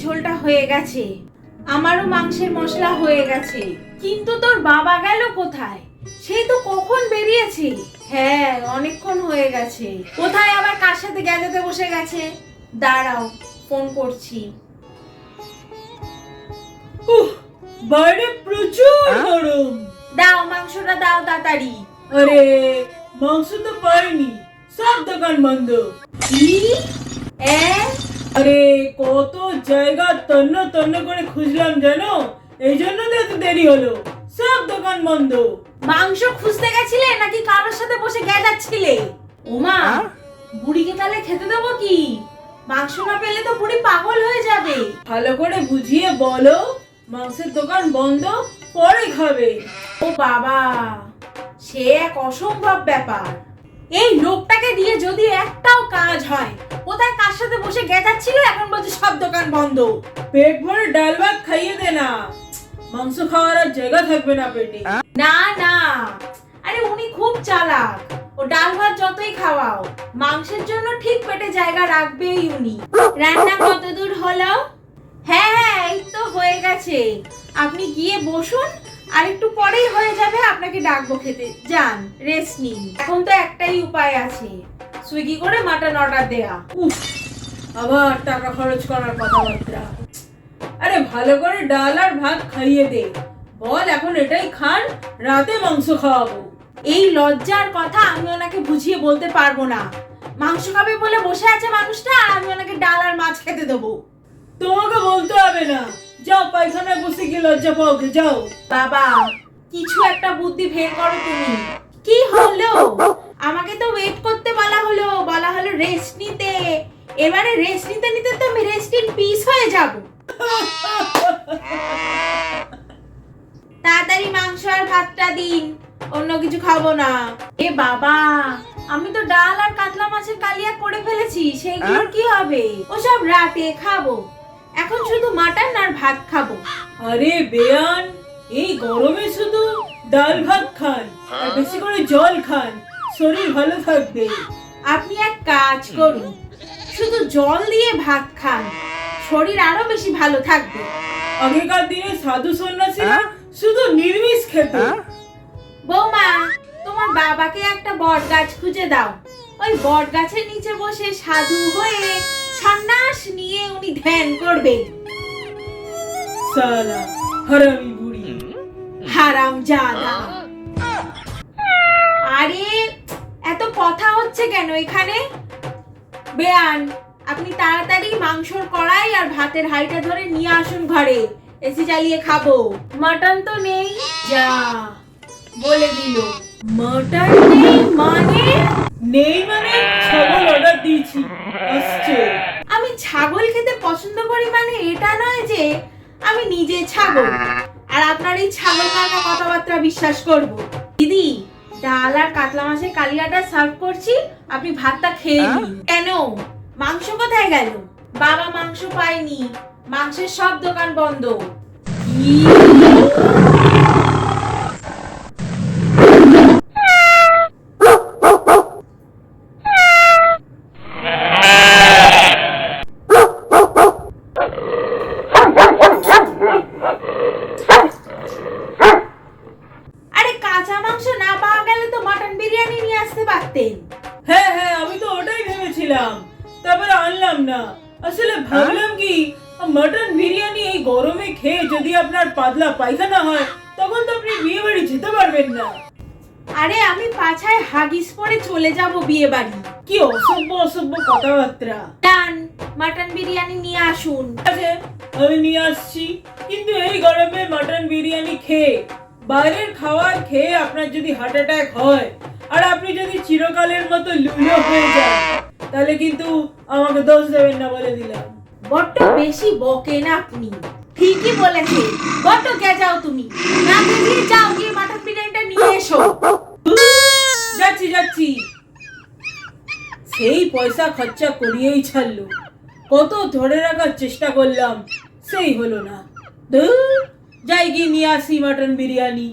ঝোলটা হয়ে গেছে, আমারও মাংসের মশলা হয়ে গেছে, কিন্তু তোর বাবা গেল কোথায়? সেই তো কখন বেরিয়েছে। হ্যাঁ, অনেকক্ষণ হয়ে গেছে। কোথায় আবার কার সাথে গ্যাজাতে বসে গেছে? দাঁড়াও, ফোন করছি। বাইরে প্রচুর গরম। দাও মাংসটা, দাও তাড়াতাড়ি। আরে মাংস তো পাইনি, সব দোকান বন্ধ। কি? আরে কত জায়গা তন্ন তন্ন করে খুঁজলাম জানো, এই জন্য তো এত দেরি হলো। সব দোকান বন্ধ। মাংস খুঁজতে গেছিলে নাকি কারোর সাথে বসে গেজাচ্ছিলে? ওমা, বুড়িকে তাহলে খেতে দেবো কি? মাংস না পেলে তো বুড়ি পাগল হয়ে যাবে। ভালো করে বুঝিয়ে বলো, মাংসের দোকান বন্ধ, পরে খাবে। ও বাবা, সে এক অসম্ভব ব্যাপার। এই লোকটাকে দিয়ে যদি একটাও কাজ হয়, কোথায় কার সাথে বসে গেজাচ্ছিল, এখন বলছে সব দোকান বন্ধ। পেট ভরে ডাল ভাত খাইয়ে দে না, মাংস খাওয়ার আর জায়গা থাকবে না পেটে। না না, আরে উনি খুব চালাক। ও ডাল ভাত যতই খাওয়াও, মাংসের জন্য ঠিক পেটে জায়গা রাখবেই উনি। রান্না কত দূর হলো? হ্যাঁ হ্যাঁ, এই তো হয়ে গেছে। আপনি গিয়ে বসুন, আর একটু পরেই হয়ে যাবে। আপনাকে ডাকবো খেতে। যান, রেস্ট নিন। এখন তো একটাই উপায় আছে, সুইগি করে মাটন অর্ডার দেয়া। উফ, আবার টাকা খরচ করার কথাবার্তা। আরে ভালো করে ডাল আর ভাত খাইয়ে দে, বল এখন এটাই খান, রাতে মাংস খাওয়াবো। এই লজ্জার কথা আমি ওনাকে বুঝিয়ে বলতে পারবো না। মাংস খাবে বলে বসে আছে মানুষটা, আর আমি ওনাকে ডাল আর মাছ খেতে দেবো। তোমাকে বলতে হবে না, যাও পায়খানায় বসে গিয়ে লজ্জা পাও, যাও। বাবা, কিছু একটা বুদ্ধি বের করো তুমি। কি হলো? আমাকে তো ওয়েট করতে বলা হলো রেস্ট নিতে। এবারে রেস্ট নিতে নিতে তো আমি রেস্ট ইন পিস হয়ে যাব। তাড়াতাড়ি মাংস আর ভাতটা দিন, অন্য কিছু খাবো না। এ বাবা, আমি তো ডাল আর কাতলা মাছের কালিয়া করে ফেলেছি, সেগুলোর কি হবে? ওসব রাতে খাবো, এখন শুধু মাটন আর ভাত খাবো। আরে বেয়ান, এই গরমে শুধু ডাল ভাত খান আর বেশি করে জল খান, শরীর ভালো থাকবে। আপনি এক কাজ করুন, শুধু জল দিয়ে ভাত খান, শরীর আরো বেশি ভালো থাকবে। আগেকার দিনে সাধু সন্ন্যাসীরা শুধু নিরামিষ খেত। বৌমা, তোমার বাবাকে একটা বট গাছ খুঁজে দাও। ওই বট গাছের নিচে বসে সাধু হয়ে সন্ন্যাস নিয়ে উনি ধ্যান করবে। সালা হারামি বুড়ি। হারামজাদা। আরে এত কথা হচ্ছে কেন এখানে? বেয়ান, আপনি তাড়াতাড়ি মাংসর কড়াই আর ভাতের হাঁড়িটা ধরে নিয়ে আসুন ঘরে, এসি চালিয়ে খাবো। মাটন তো নেই। যা বলে দিল, মাটন নেই মানে? নেই মানে ছাগল অর্ডার দিয়েছি, আসছে। আমি ছাগল খেতে পছন্দ করি মানে এটা নয় যে আমি নিজে ছাগল আর আপনার এই ছাগল মার্কা কথাবার্তা বিশ্বাস করব। দিদি, ডাল আর কাতলা মাছের কালিয়াটা সার্ভ করছি, আপনি ভাতটা খেয়ে নিন। কেন, মাংস কোথায় গেল? বাবা মাংস পায়নি, মাংসের সব দোকান বন্ধ। কি? আরে কাঁচা মাংস না পাওয়া গেলে তো মাটন বিরিয়ানি নিয়ে আসতে পারতেন। হ্যাঁ হ্যাঁ, আমি তো ওটাই ভেবেছিলাম, তারপরে আনলাম না। আসলে ভাবলাম কি, মটন বিরিয়ানি এই গরমে খেয়ে যদি আপনার পাতলা পায়খানা হয়, তখন তো আপনি বিয়ে বাড়ি যেতে পারবেন না। আরে আমি পাছায় হাগিস পরে চলে যাব বিয়ে বাড়ি। কি অসভ্য অসভ্য কথাবার্তা। ডান, মাটন বিরিয়ানি নিয়ে আসুন। ঠিক আছে, আমি নিয়ে আসছি, কিন্তু এই গরমে মটন বিরিয়ানি খেয়ে, বাইরের খাবার খেয়ে আপনার যদি হার্ট অ্যাটাক হয় আর আপনি যদি চিরকালের মতো লুলো হয়ে যান, তাহলে কিন্তু আমাকে দোষ দেবেন না, বলে দিলাম। বড্ড বেশি বকেন আপনি। ঠিকই বলেছে, বড্ড গেজাও তুমি। না গেজিয়ে যাও, গিয়ে মাটন বিরিয়ানিটা নিয়ে এসো। যাচ্ছি যাচ্ছি। সেই পয়সা খরচা করিয়েই ছাড়লো, কত ধরে রাখার চেষ্টা করলাম, সেই হলো না। যাই গিয়ে নিয়ে আসি মটন বিরিয়ানি।